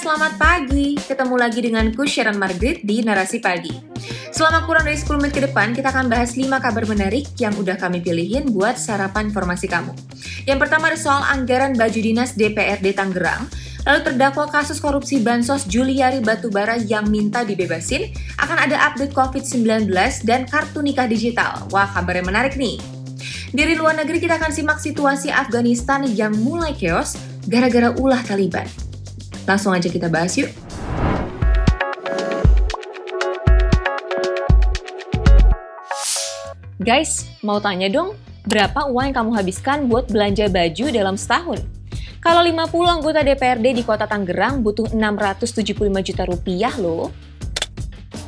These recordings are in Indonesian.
selamat pagi. Ketemu lagi denganku Sharon Margaret di Narasi Pagi. Selama kurang dari 10 menit ke depan, kita akan bahas 5 kabar menarik yang udah kami pilihin buat sarapan informasi kamu. Yang pertama ada soal anggaran baju dinas DPRD Tangerang, lalu terdakwa kasus korupsi Bansos Juliari Batubara yang minta dibebasin, akan ada update COVID-19 dan kartu nikah digital. Wah, kabarnya menarik nih. Dari luar negeri kita akan simak situasi Afghanistan yang mulai chaos gara-gara ulah Taliban. Langsung aja kita bahas yuk. Guys, mau tanya dong, berapa uang yang kamu habiskan buat belanja baju dalam setahun? Kalau 50 anggota DPRD di Kota Tangerang butuh 675 juta rupiah loh.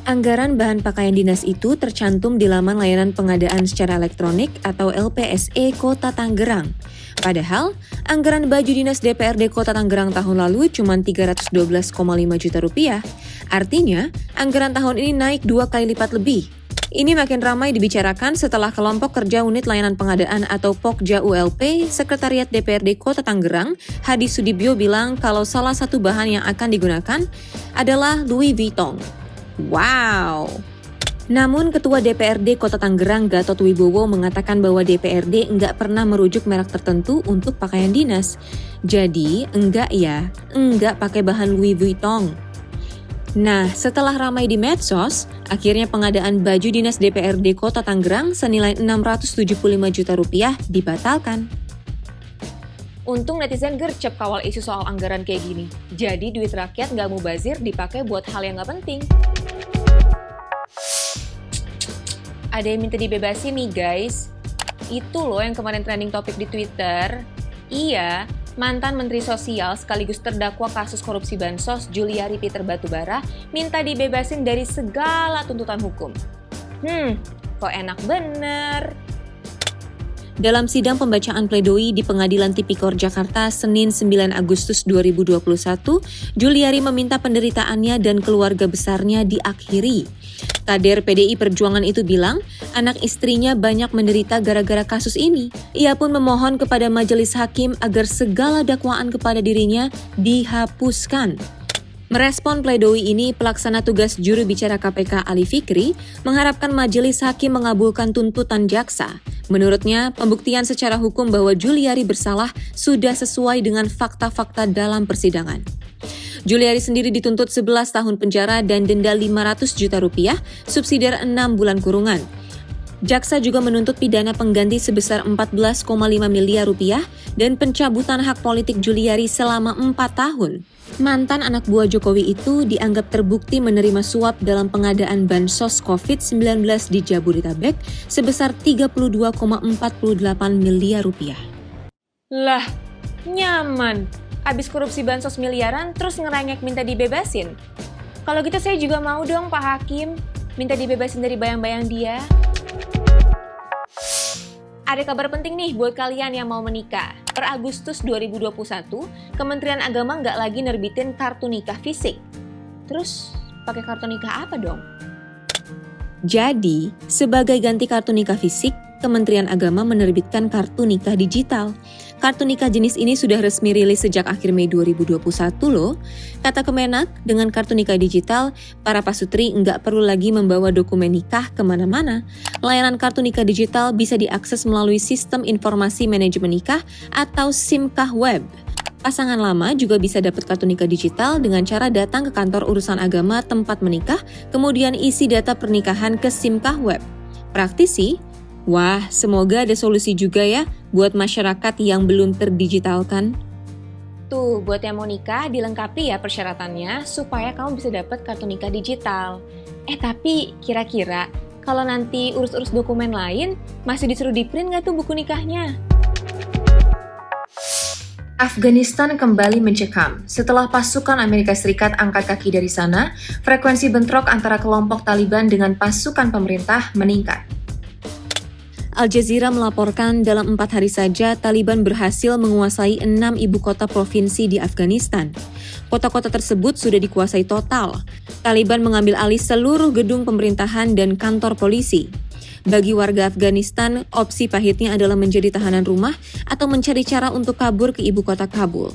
Anggaran bahan pakaian dinas itu tercantum di laman layanan pengadaan secara elektronik atau LPSE Kota Tangerang. Padahal, anggaran baju dinas DPRD Kota Tangerang tahun lalu cuma 312,5 juta rupiah. Artinya, anggaran tahun ini naik 2 kali lipat lebih. Ini makin ramai dibicarakan setelah kelompok kerja unit layanan pengadaan atau Pokja ULP, Sekretariat DPRD Kota Tangerang, Hadi Sudibyo bilang kalau salah satu bahan yang akan digunakan adalah Louis Vuitton. Wow! Namun Ketua DPRD Kota Tangerang Gatot Wibowo mengatakan bahwa DPRD enggak pernah merujuk merek tertentu untuk pakaian dinas. Jadi enggak pakai bahan Louis Vuitton. Nah, setelah ramai di medsos, akhirnya pengadaan baju dinas DPRD Kota Tangerang senilai 675 juta rupiah dibatalkan. Untung netizen gercep kawal isu soal anggaran kayak gini. Jadi duit rakyat nggak mubazir dipakai buat hal yang nggak penting. Ada yang minta dibebasin nih guys. Itu loh yang kemarin trending topik di Twitter. Iya, mantan Menteri Sosial sekaligus terdakwa kasus korupsi Bansos Juliari Peter Batubara minta dibebasin dari segala tuntutan hukum. Kok enak bener. Dalam sidang pembacaan pledoi di Pengadilan Tipikor Jakarta Senin 9 Agustus 2021, Juliari meminta penderitaannya dan keluarga besarnya diakhiri. Kader PDI Perjuangan itu bilang, anak istrinya banyak menderita gara-gara kasus ini. Ia pun memohon kepada majelis hakim agar segala dakwaan kepada dirinya dihapuskan. Merespon pledoi ini, pelaksana tugas juru bicara KPK Ali Fikri mengharapkan majelis hakim mengabulkan tuntutan jaksa. Menurutnya, pembuktian secara hukum bahwa Juliari bersalah sudah sesuai dengan fakta-fakta dalam persidangan. Juliari sendiri dituntut 11 tahun penjara dan denda 500 juta rupiah, subsidiar 6 bulan kurungan. Jaksa juga menuntut pidana pengganti sebesar 14,5 miliar rupiah dan pencabutan hak politik Juliari selama 4 tahun. Mantan anak buah Jokowi itu dianggap terbukti menerima suap dalam pengadaan bansos COVID-19 di Jabodetabek sebesar 32,48 miliar rupiah. Lah, nyaman. Abis korupsi bansos miliaran terus ngerengek minta dibebasin. Kalau gitu saya juga mau dong Pak Hakim, minta dibebasin dari bayang-bayang dia. Ada kabar penting nih buat kalian yang mau menikah. Per Agustus 2021, Kementerian Agama nggak lagi nerbitin kartu nikah fisik. Terus, pakai kartu nikah apa dong? Jadi, sebagai ganti kartu nikah fisik, Kementerian Agama menerbitkan kartu nikah digital. Kartu nikah jenis ini sudah resmi rilis sejak akhir Mei 2021 loh. Kata Kemenak, dengan kartu nikah digital, para pasutri nggak perlu lagi membawa dokumen nikah kemana-mana. Layanan kartu nikah digital bisa diakses melalui Sistem Informasi Manajemen Nikah atau SIMKAH Web. Pasangan lama juga bisa dapat kartu nikah digital dengan cara datang ke kantor urusan agama tempat menikah, kemudian isi data pernikahan ke SIMKAH Web. Praktis sih. Wah, semoga ada solusi juga ya buat masyarakat yang belum terdigitalkan. Tuh, buat yang mau nikah dilengkapi ya persyaratannya supaya kamu bisa dapat kartu nikah digital. Tapi kira-kira kalau nanti urus-urus dokumen lain, masih disuruh di-print nggak tuh buku nikahnya? Afghanistan kembali mencekam. Setelah pasukan Amerika Serikat angkat kaki dari sana, frekuensi bentrok antara kelompok Taliban dengan pasukan pemerintah meningkat. Al Jazeera melaporkan dalam 4 hari saja Taliban berhasil menguasai 6 ibu kota provinsi di Afghanistan. Kota-kota tersebut sudah dikuasai total. Taliban mengambil alih seluruh gedung pemerintahan dan kantor polisi. Bagi warga Afghanistan, opsi pahitnya adalah menjadi tahanan rumah atau mencari cara untuk kabur ke ibu kota Kabul.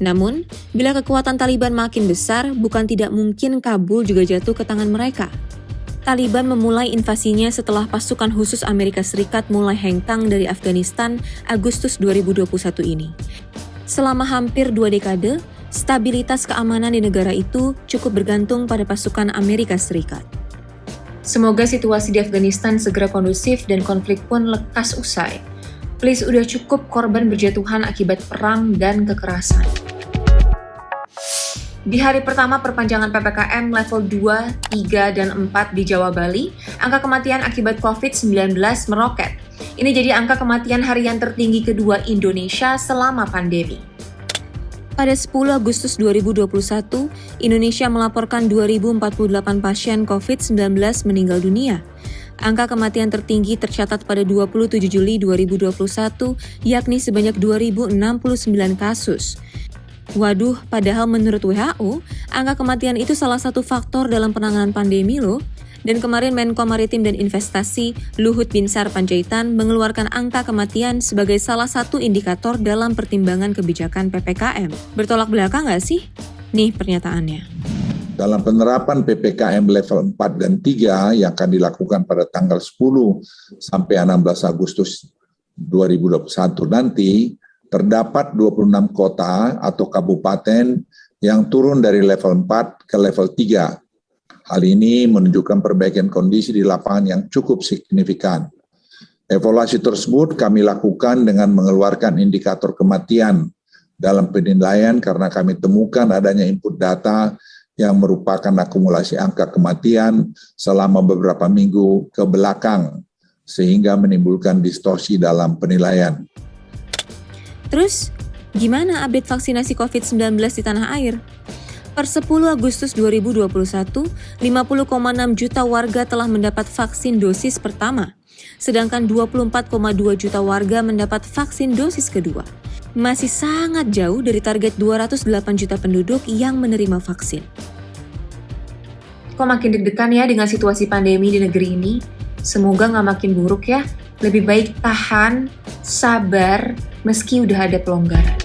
Namun, bila kekuatan Taliban makin besar, bukan tidak mungkin Kabul juga jatuh ke tangan mereka. Taliban memulai invasinya setelah pasukan khusus Amerika Serikat mulai hengkang dari Afghanistan Agustus 2021 ini. Selama hampir 2 dekade, stabilitas keamanan di negara itu cukup bergantung pada pasukan Amerika Serikat. Semoga situasi di Afghanistan segera kondusif dan konflik pun lekas usai. Please, udah cukup korban berjatuhan akibat perang dan kekerasan. Di hari pertama perpanjangan PPKM level 2, 3, dan 4 di Jawa Bali, angka kematian akibat COVID-19 meroket. Ini jadi angka kematian harian tertinggi kedua Indonesia selama pandemi. Pada 10 Agustus 2021, Indonesia melaporkan 2.048 pasien COVID-19 meninggal dunia. Angka kematian tertinggi tercatat pada 27 Juli 2021, yakni sebanyak 2.069 kasus. Waduh, padahal menurut WHO, angka kematian itu salah satu faktor dalam penanganan pandemi loh. Dan kemarin Menko Maritim dan Investasi Luhut Binsar Panjaitan mengeluarkan angka kematian sebagai salah satu indikator dalam pertimbangan kebijakan PPKM. Bertolak belakang nggak sih? Nih pernyataannya. Dalam penerapan PPKM level 4 dan 3 yang akan dilakukan pada tanggal 10 sampai 16 Agustus 2021 nanti, terdapat 26 kota atau kabupaten yang turun dari level 4 ke level 3. Hal ini menunjukkan perbaikan kondisi di lapangan yang cukup signifikan. Evaluasi tersebut kami lakukan dengan mengeluarkan indikator kematian dalam penilaian karena kami temukan adanya input data yang merupakan akumulasi angka kematian selama beberapa minggu ke belakang, sehingga menimbulkan distorsi dalam penilaian. Terus, gimana update vaksinasi COVID-19 di tanah air? Per 10 Agustus 2021, 50,6 juta warga telah mendapat vaksin dosis pertama, sedangkan 24,2 juta warga mendapat vaksin dosis kedua. Masih sangat jauh dari target 208 juta penduduk yang menerima vaksin. Kok makin deg-degan ya dengan situasi pandemi di negeri ini? Semoga nggak makin buruk ya. Lebih baik tahan, sabar, meski udah ada pelonggaran.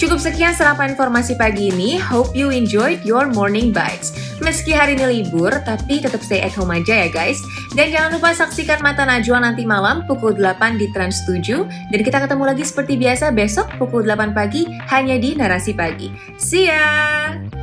Cukup sekian serapan informasi pagi ini. Hope you enjoyed your morning bites. Meski hari ini libur, tapi tetap stay at home aja ya guys. Dan jangan lupa saksikan Mata Najwa nanti malam pukul 8 di Trans 7. Dan kita ketemu lagi seperti biasa besok pukul 8 pagi hanya di Narasi Pagi. See ya!